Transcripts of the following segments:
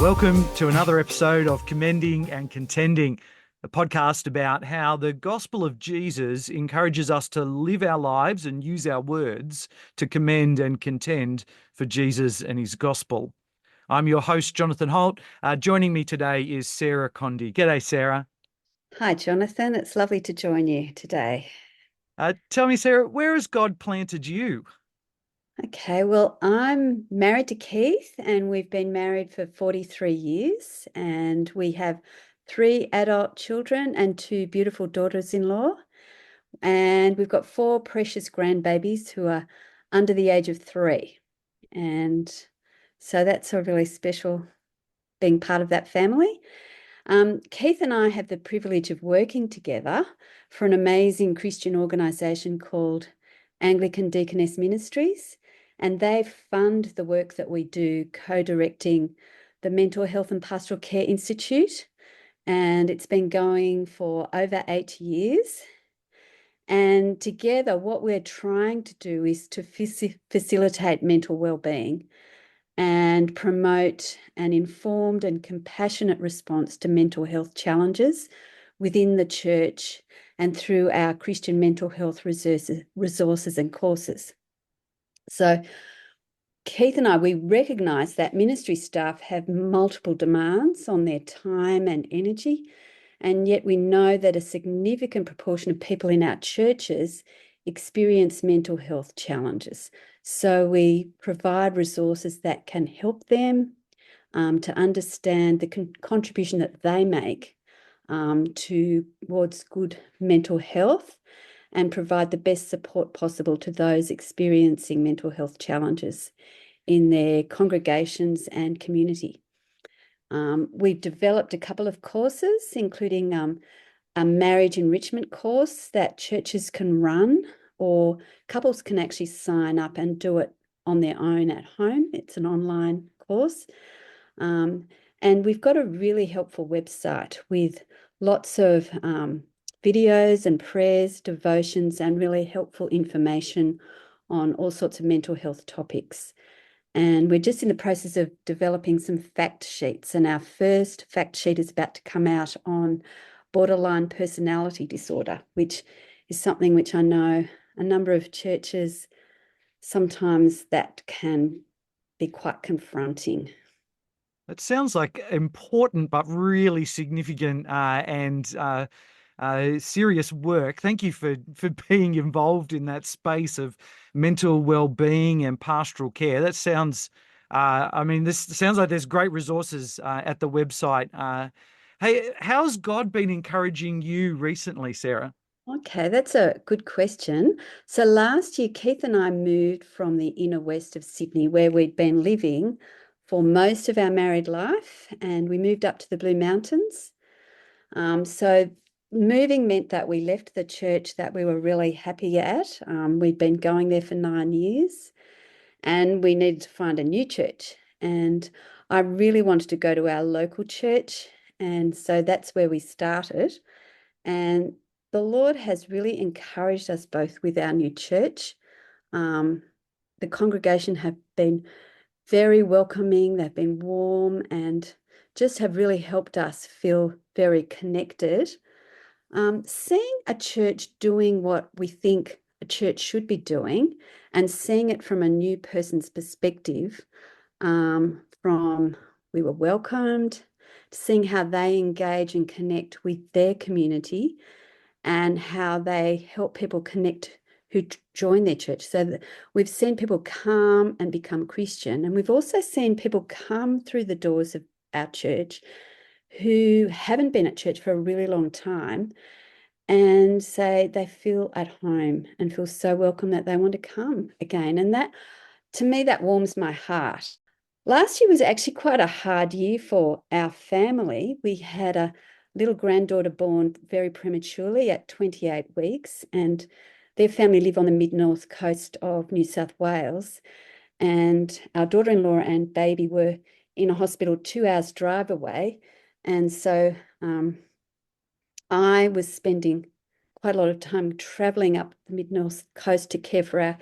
Welcome to another episode of Commending and Contending, a podcast about how the gospel of Jesus encourages us to live our lives and use our words to commend and contend for Jesus and his gospel. I'm your host, Jonathan Holt. Joining me today is Sarah Condie. G'day, Sarah. Hi, Jonathan. It's lovely to join you today. Tell me, Sarah, where has God planted you? Okay, well, I'm married to Keith, and we've been married for 43 years, and we have 3 adult children and 2 beautiful daughters-in-law, and we've got 4 precious grandbabies who are under the age of 3. And so that's a really special being part of that family. Keith and I have the privilege of working together for an amazing Christian organisation called Anglican Deaconess Ministries, and they fund the work that we do, co-directing the Mental Health and Pastoral Care Institute, and it's been going for over 8 years. And together, what we're trying to do is to facilitate mental well-being and promote an informed and compassionate response to mental health challenges within the church and through our Christian mental health resources and courses. So Keith and I, we recognise that ministry staff have multiple demands on their time and energy, and yet we know that a significant proportion of people in our churches experience mental health challenges. So we provide resources that can help them to understand the contribution that they make towards good mental health and provide the best support possible to those experiencing mental health challenges in their congregations and community. We've developed a couple of courses, including a marriage enrichment course that churches can run, or couples can actually sign up and do it on their own at home. It's an online course. And we've got a really helpful website with lots of videos and prayers, devotions, and really helpful information on all sorts of mental health topics. And we're just in the process of developing some fact sheets, and our first fact sheet is about to come out on borderline personality disorder, which is something which I know a number of churches, sometimes that can be quite confronting. It sounds like important but really significant and serious work. Thank you for being involved in that space of mental well-being and pastoral care. That sounds, this sounds like there's great resources at the website. Hey, how's God been encouraging you recently, Sarah? Okay, that's a good question. So last year, Keith and I moved from the inner west of Sydney, where we'd been living for most of our married life, and we moved up to the Blue Mountains. So moving meant that we left the church that we were really happy at. We'd been going there for 9 years, and we needed to find a new church. And I really wanted to go to our local church, and so that's where we started. And the Lord has really encouraged us both with our new church. The congregation have been very welcoming, they've been warm, and just have really helped us feel very connected. Seeing a church doing what we think a church should be doing and seeing it from a new person's perspective, from we were welcomed, seeing how they engage and connect with their community and how they help people connect who join their church. So we've seen people come and become Christian, and we've also seen people come through the doors of our church who haven't been at church for a really long time and say they feel at home and feel so welcome that they want to come again. And that, to me, that warms my heart. Last year was actually quite a hard year for our family. We had a little granddaughter born very prematurely at 28 weeks, and their family live on the mid-north coast of New South Wales. And our daughter-in-law and baby were in a hospital 2 hours drive away. And so I was spending quite a lot of time traveling up the mid-north coast to care for our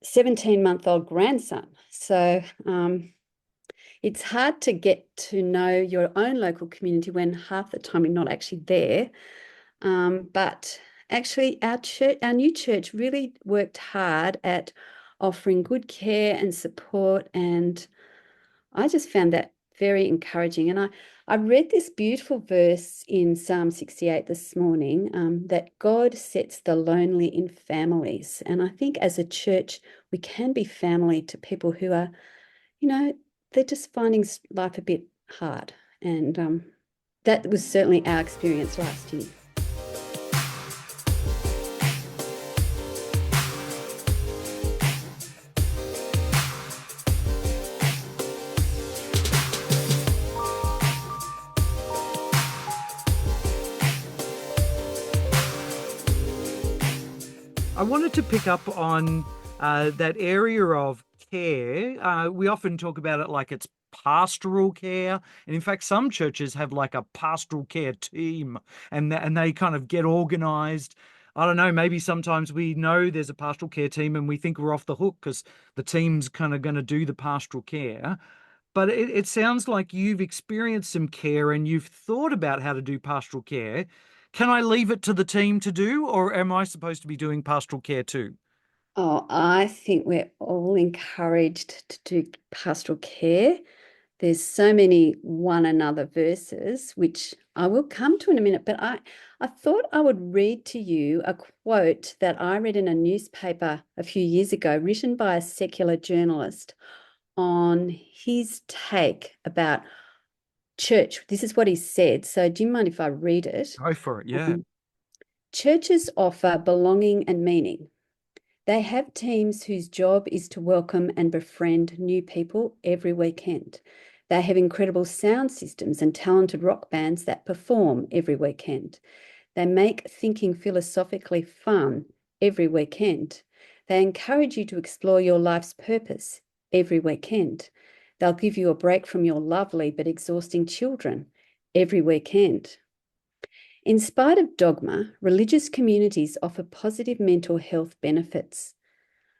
17-month-old grandson. So it's hard to get to know your own local community when half the time you're not actually there. But actually, our new church really worked hard at offering good care and support, and I just found that very encouraging. And I read this beautiful verse in Psalm 68 this morning, that God sets the lonely in families. And I think as a church, we can be family to people who are, you know, they're just finding life a bit hard. And that was certainly our experience last year. I wanted to pick up on that area of care. We often talk about it like it's pastoral care, and in fact, some churches have like a pastoral care team, and they kind of get organized. I don't know, maybe sometimes we know there's a pastoral care team and we think we're off the hook because the team's kind of going to do the pastoral care. But it sounds like you've experienced some care and you've thought about how to do pastoral care. Can I leave it to the team to do, or am I supposed to be doing pastoral care too? Oh, I think we're all encouraged to do pastoral care. There's so many one another verses, which I will come to in a minute, but I thought I would read to you a quote that I read in a newspaper a few years ago, written by a secular journalist on his take about church. This is what he said. So, do you mind if I read it? Go for it, yeah. Um, Churches offer belonging and meaning. They have teams whose job is to welcome and befriend new people every weekend. They have incredible sound systems and talented rock bands that perform every weekend. They make thinking philosophically fun every weekend. They encourage you to explore your life's purpose every weekend. They'll give you a break from your lovely but exhausting children every weekend. In spite of dogma, religious communities offer positive mental health benefits.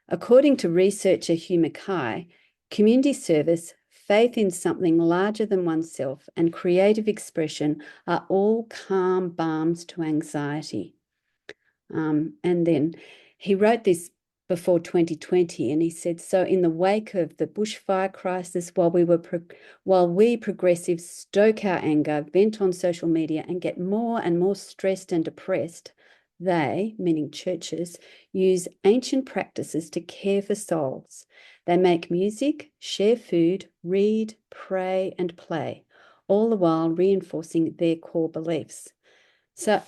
According to researcher Hugh Mackay, community service, faith in something larger than oneself, and creative expression are all calm balms to anxiety. And then he wrote this before 2020, and he said, so in the wake of the bushfire crisis, while we progressives stoke our anger, vent on social media, and get more and more stressed and depressed, they, meaning churches, use ancient practices to care for souls. They make music, share food, read, pray, and play, all the while reinforcing their core beliefs. So,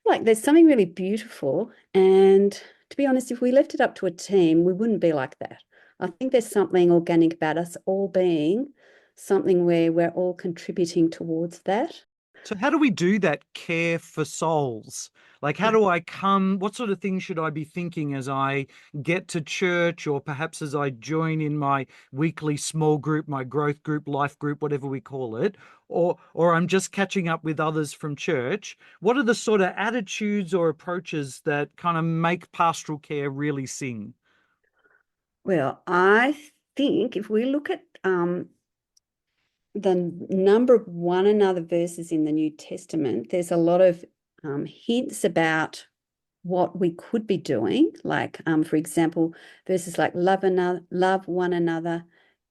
like, there's something really beautiful. And to be honest, if we left it up to a team, we wouldn't be like that. I think there's something organic about us all being something where we're all contributing towards that. So how do we do that care for souls? Like, how do I come? What sort of things should I be thinking as I get to church, or perhaps as I join in my weekly small group, my growth group, life group, whatever we call it, or I'm just catching up with others from church? What are the sort of attitudes or approaches that kind of make pastoral care really sing? Well, I think if we look at the number of one another verses in the New Testament, there's a lot of hints about what we could be doing. Like, for example, verses like love one another,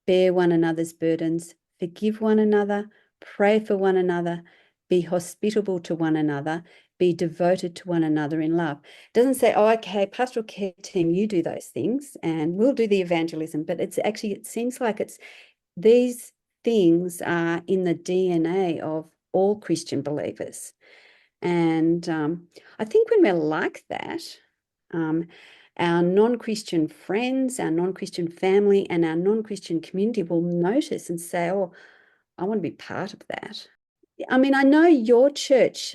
bear one another's burdens, forgive one another, pray for one another, be hospitable to one another, be devoted to one another in love. It doesn't say, oh, okay, pastoral care team, you do those things and we'll do the evangelism. But it's actually, it seems like it's these things are in the DNA of all Christian believers. And I think when we're like that, um, our non-Christian friends, our non-Christian family, and our non-Christian community will notice and say, oh, I want to be part of that. I mean, I know your church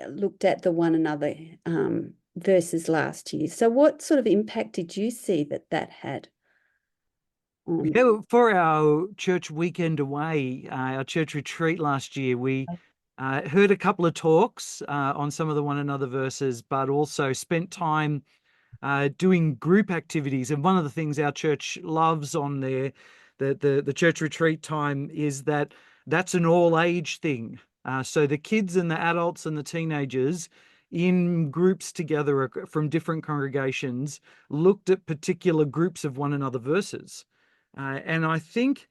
looked at the one another verses last year. So what sort of impact did you see that had on? Yeah, for our church weekend away, our church retreat last year, we heard a couple of talks on some of the one another verses, but also spent time doing group activities. And one of the things our church loves on the church retreat time is that that's an all age thing. So the kids and the adults and the teenagers in groups together from different congregations looked at particular groups of one another verses. And I think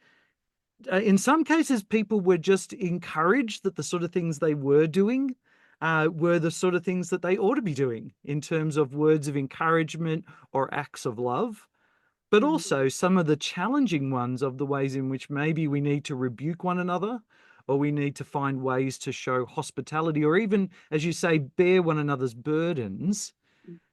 in some cases, people were just encouraged that the sort of things they were doing were the sort of things that they ought to be doing in terms of words of encouragement or acts of love, but Mhm. also some of the challenging ones of the ways in which maybe we need to rebuke one another, or we need to find ways to show hospitality, or even, as you say, bear one another's burdens.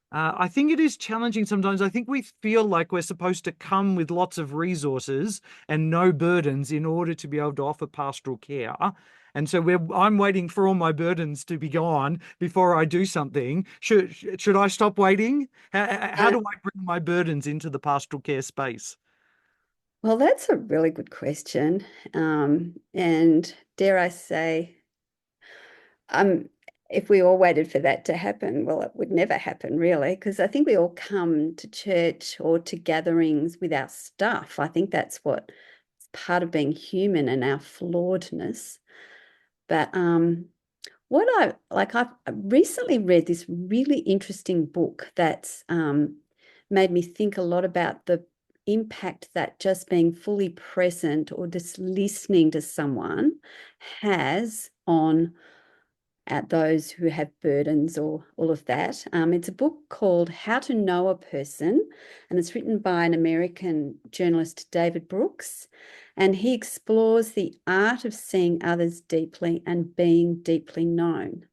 I think it is challenging sometimes. I think we feel like we're supposed to come with lots of resources and no burdens in order to be able to offer pastoral care. And so I'm waiting for all my burdens to be gone before I do something. Should I stop waiting? How Uh, do I bring my burdens into the pastoral care space? well, that's a really good question. And dare I say, um, if we all waited for that to happen, well, it would never happen, really, because I think we all come to church or to gatherings with our stuff. I think that's what part of being human and our flawedness. But what I've recently read this really interesting book that's made me think a lot about the impact that just being fully present or just listening to someone has on at those who have burdens or all of that. It's a book called How to Know a Person, and it's written by an American journalist, David Brooks. And he explores the art of seeing others deeply and being deeply known.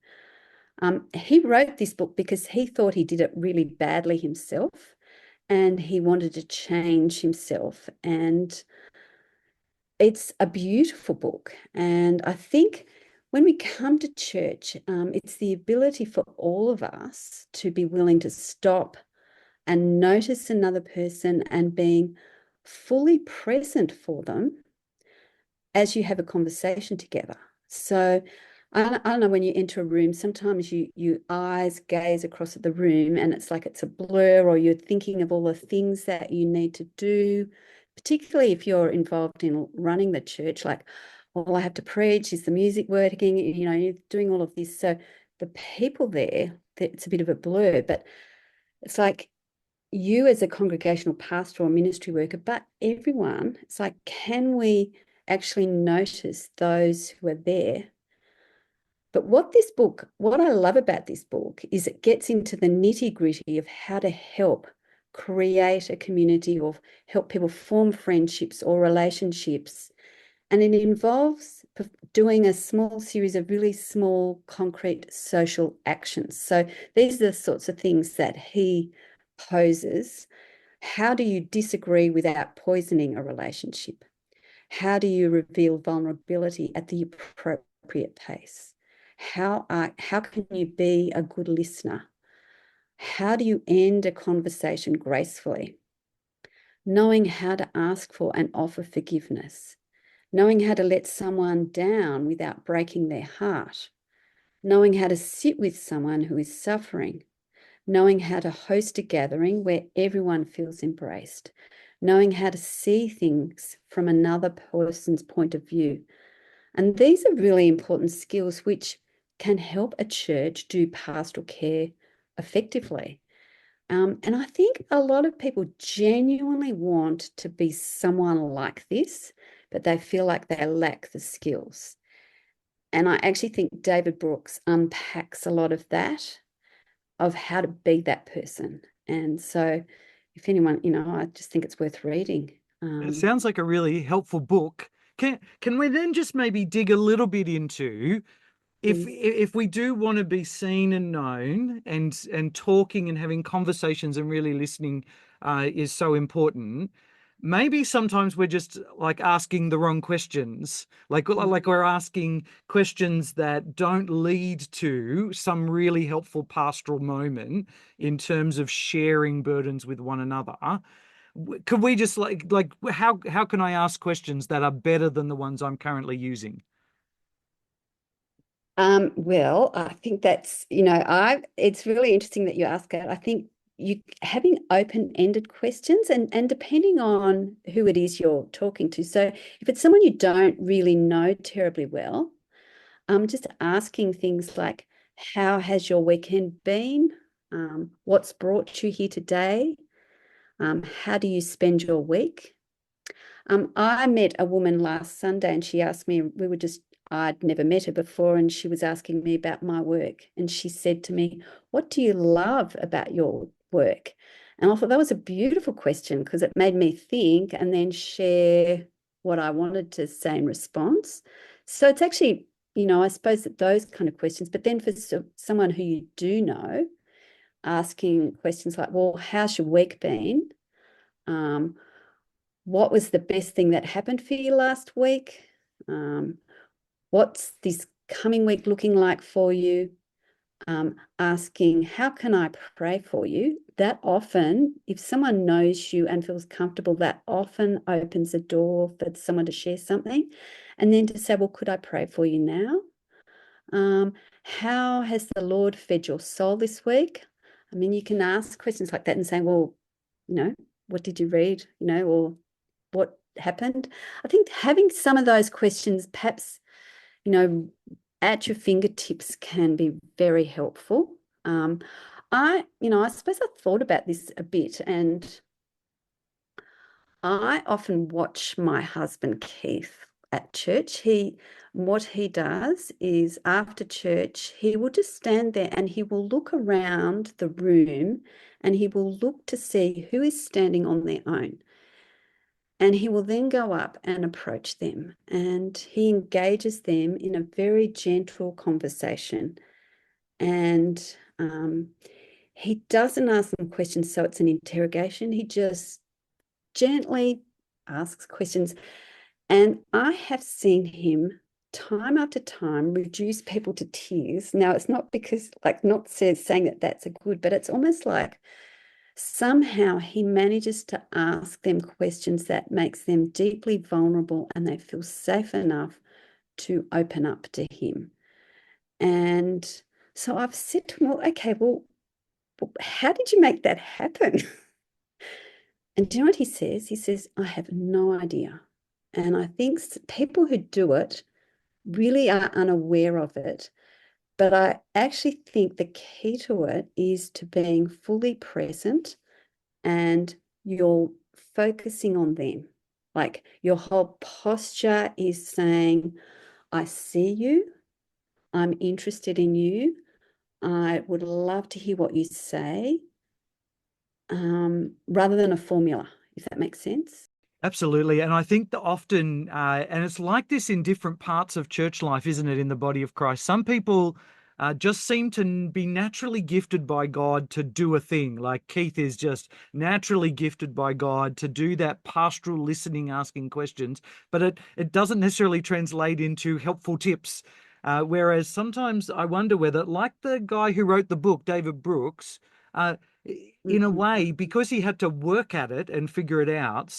He wrote this book because he thought he did it really badly himself and he wanted to change himself. And it's a beautiful book. And I think when we come to church, it's the ability for all of us to be willing to stop and notice another person and being fully present for them as you have a conversation together. So I don't know, when you enter a room, sometimes you eyes gaze across at the room and it's like it's a blur, or you're thinking of all the things that you need to do, particularly if you're involved in running the church, like, well, I have to preach, is the music working? You know, you're doing all of this. So the people there, it's a bit of a blur, but it's like you as a congregational pastor or ministry worker, but everyone, it's like, can we actually notice those who are there? But what I love about this book is it gets into the nitty-gritty of how to help create a community or help people form friendships or relationships. And it involves doing a small series of really small, concrete social actions. So these are the sorts of things that he poses. How do you disagree without poisoning a relationship? How do you reveal vulnerability at the appropriate pace? How can you be a good listener? How do you end a conversation gracefully? Knowing how to ask for and offer forgiveness. Knowing how to let someone down without breaking their heart. Knowing how to sit with someone who is suffering. Knowing how to host a gathering where everyone feels embraced. Knowing how to see things from another person's point of view. And these are really important skills which can help a church do pastoral care effectively. And I think a lot of people genuinely want to be someone like this, but they feel like they lack the skills. And I actually think David Brooks unpacks a lot of that, of how to be that person. And so, if anyone, I just think it's worth reading. It sounds like a really helpful book. Can we then just maybe dig a little bit into Please. if we do want to be seen and known, and talking and having conversations and really listening is so important. Maybe sometimes we're just like asking the wrong questions, like we're asking questions that don't lead to some really helpful pastoral moment in terms of sharing burdens with one another. Could we just how can I ask questions that are better than the ones I'm currently using? Well, I think that's, it's really interesting that you ask that. I think you having open-ended questions and depending on who it is you're talking to. So if it's someone you don't really know terribly well, just asking things like, how has your weekend been? What's brought you here today? How do you spend your week? I met a woman last Sunday and she asked me, I'd never met her before, and she was asking me about my work. And she said to me, what do you love about your work? And I thought that was a beautiful question because it made me think and then share what I wanted to say in response. So it's actually, I suppose that those kind of questions, but then for someone who you do know, asking questions like, well, how's your week been? What was the best thing that happened for you last week? What's this coming week looking like for you? Asking, how can I pray for you? That often, if someone knows you and feels comfortable, that often opens a door for someone to share something. And then to say, well, could I pray for you now? How has the Lord fed your soul this week? I mean, you can ask questions like that and say, well, what did you read? Or what happened? I think having some of those questions, perhaps, at your fingertips can be very helpful. I suppose I thought about this a bit, and I often watch my husband Keith at church. What he does is after church, he will just stand there and he will look around the room and he will look to see who is standing on their own. And he will then go up and approach them and he engages them in a very gentle conversation. And he doesn't ask them questions, so it's an interrogation. He just gently asks questions. And I have seen him time after time reduce people to tears. Now, it's not because, not saying that that's a good, but it's almost like somehow he manages to ask them questions that makes them deeply vulnerable and they feel safe enough to open up to him. And so I've said to him, well, okay, well, how did you make that happen? And do you know what he says? He says, I have no idea. And I think people who do it really are unaware of it. But I actually think the key to it is to being fully present and you're focusing on them. Like your whole posture is saying, I see you, I'm interested in you, I would love to hear what you say, rather than a formula, if that makes sense. Absolutely. And I think that often, and it's like this in different parts of church life, isn't it, in the body of Christ? Some people just seem to be naturally gifted by God to do a thing. Like Keith is just naturally gifted by God to do that pastoral listening, asking questions, but it doesn't necessarily translate into helpful tips. Whereas sometimes I wonder whether, like the guy who wrote the book, David Brooks, uh, in a Mhm. way, because he had to work at it and figure it out,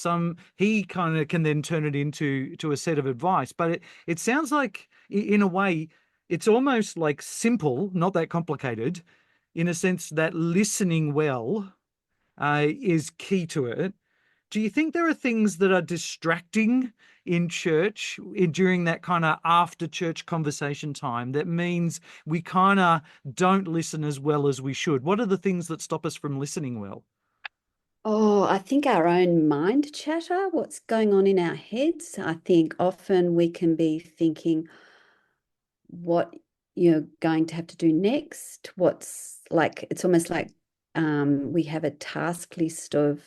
he kind of can then turn it into a set of advice. But it sounds like, in a way, it's almost like simple, not that complicated, in a sense that listening well is key to it. Do you think there are things that are distracting in church during that kind of after church conversation time that means we kind of don't listen as well as we should? What are the things that stop us from listening well? Oh, I think our own mind chatter, what's going on in our heads. I think often we can be thinking what you're going to have to do next. It's almost like we have a task list of,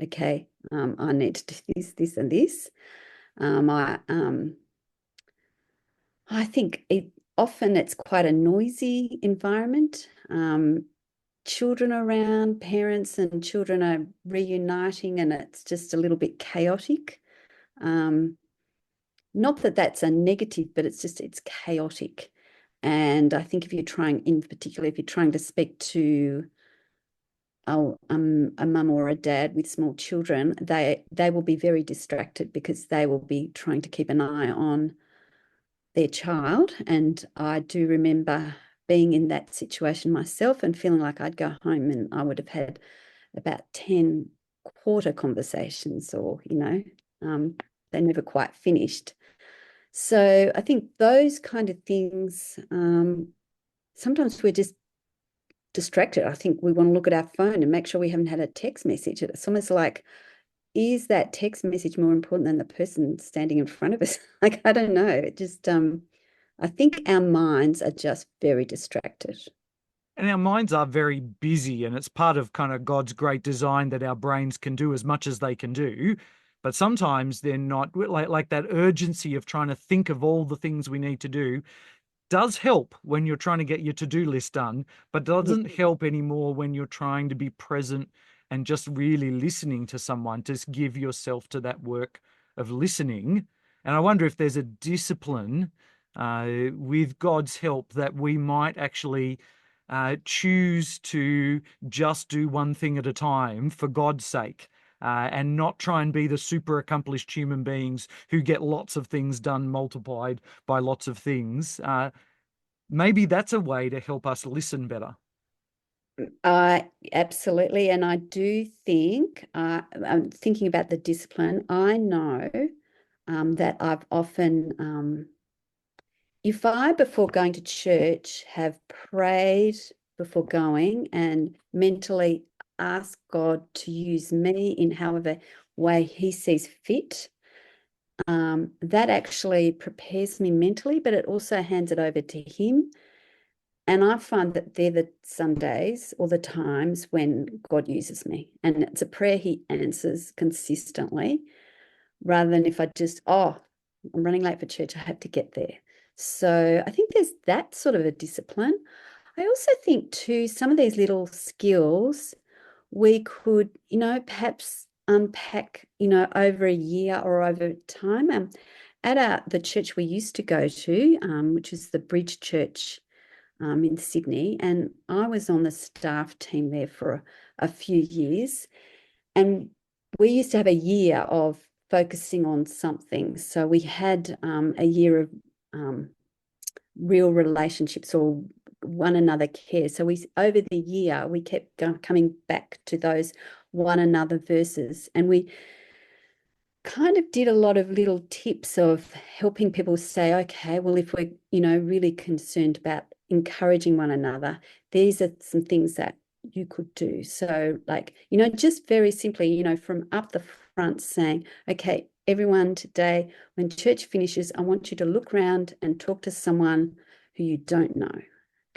okay, I need to do this, and this. Um, I um, I think often it's quite a noisy environment. Children around, parents and children are reuniting, and it's just a little bit chaotic. Um, Not that that's a negative, but it's chaotic. And I think in particular, if you're trying to speak to a mum or a dad with small children, they will be very distracted because they will be trying to keep an eye on their child. And I do remember being in that situation myself and feeling like I'd go home and I would have had about 10 quarter conversations, or, they never quite finished. So I think those kind of things, sometimes we're just distracted. I think we want to look at our phone and make sure we haven't had a text message. It's almost like, is that text message more important than the person standing in front of us? Like, I don't know. It just, I think our minds are just very distracted. And our minds are very busy, and it's part of kind of God's great design that our brains can do as much as they can do. But sometimes they're not like that urgency of trying to think of all the things we need to do does help when you're trying to get your to-do list done, but doesn't help anymore when you're trying to be present and just really listening to someone. Just give yourself to that work of listening. And I wonder if there's a discipline with God's help that we might actually choose to just do one thing at a time for God's sake. And not try and be the super accomplished human beings who get lots of things done multiplied by lots of things. Maybe that's a way to help us listen better. Absolutely. And I do think, I'm thinking about the discipline. I know that I've often, if I, before going to church, have prayed before going and mentally asked God to use me in however way He sees fit, that actually prepares me mentally, but it also hands it over to Him. And I find that they're the Sundays or the times when God uses me. And it's a prayer He answers consistently, rather than if I just, oh, I'm running late for church, I have to get there. So I think there's that sort of a discipline. I also think too, some of these little skills we could, perhaps unpack, over a year or over time. At the church we used to go to, which is the Bridge Church in Sydney, and I was on the staff team there for a few years, and we used to have a year of focusing on something. So we had a year of real relationships or one another care. So over the year, we kept coming back to those one another verses, and we kind of did a lot of little tips of helping people say, okay, well, if we're, really concerned about encouraging one another, these are some things that you could do. So like, just very simply, from up the front saying, okay, everyone today, when church finishes, I want you to look around and talk to someone who you don't know.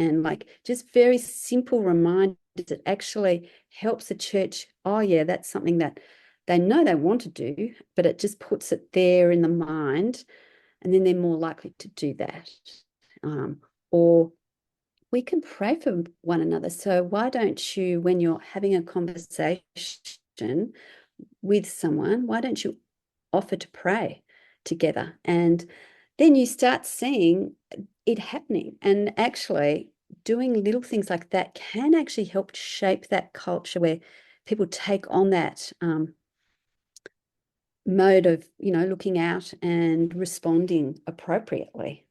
And like just very simple reminders that actually helps the church. Oh yeah, that's something that they know they want to do, but it just puts it there in the mind, and then they're more likely to do that. Or we can pray for one another. So why don't you, when you're having a conversation with someone, why don't you offer to pray together? And then you start seeing it happening. And actually doing little things like that can actually help shape that culture where people take on that mode of, looking out and responding appropriately.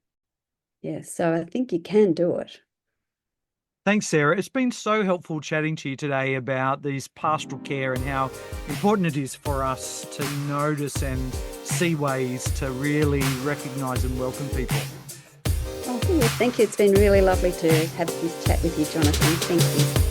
Yeah, so I think you can do it. Thanks, Sarah. It's been so helpful chatting to you today about these pastoral care and how important it is for us to notice and see ways to really recognise and welcome people. Oh, yeah, thank you. It's been really lovely to have this chat with you, Jonathan. Thank you.